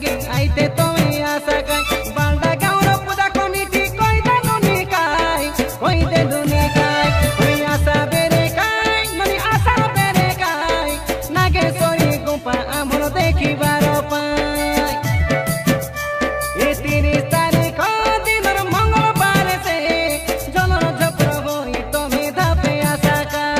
जोगी आईते तुम्हें आशा काय बालडा गाँव पूजा कमिटी कोई दे दुनी काय तुम्हें आशा बेरे काय ननी आशा बेरे काय नागेश्वरी गुम्पा आमर देखी बारो पाई ए 30 तारीख दिन मंगलबार से जनर झपर होई तुम्हें धापे आशा काय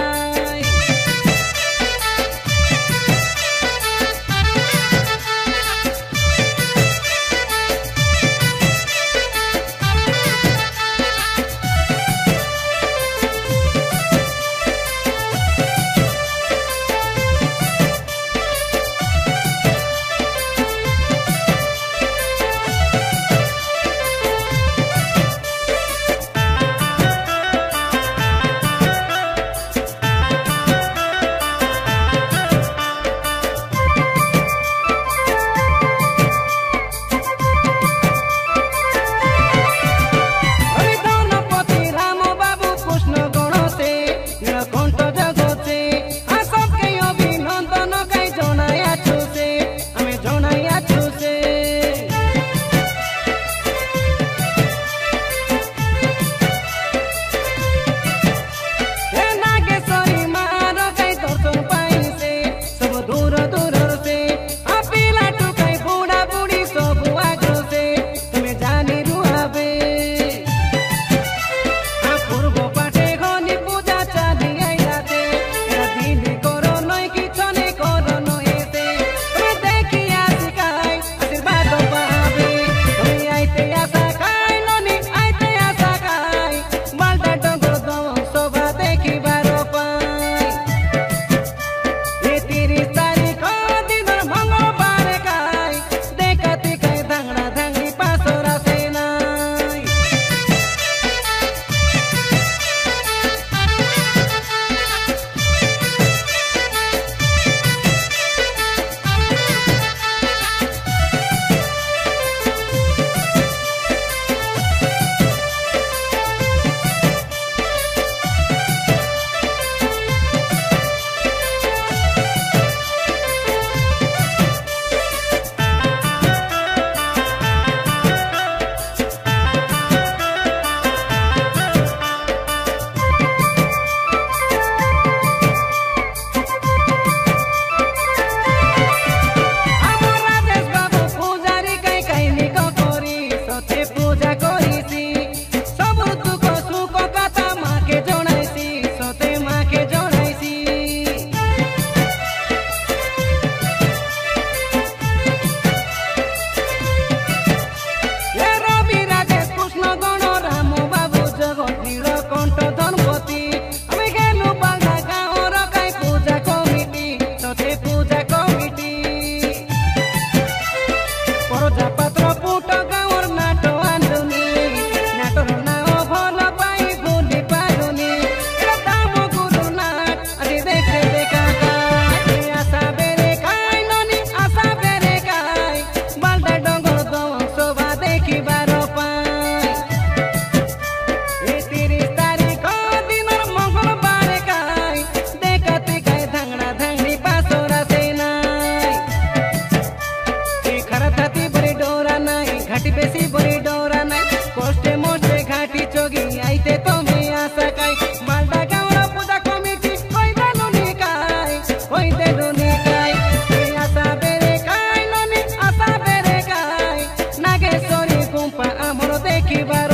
बेसी बड़ी डोरा नहीं कोष्टे मोटे घाटी चोगी आईते तुम्हें आशा काय बालडा गाँव पूजा कमिटी कोई दे दुनी काय आशा बेरे काय ननी आशा बेरे काय नागेश्वरी गुम्पा आमर देखी बारो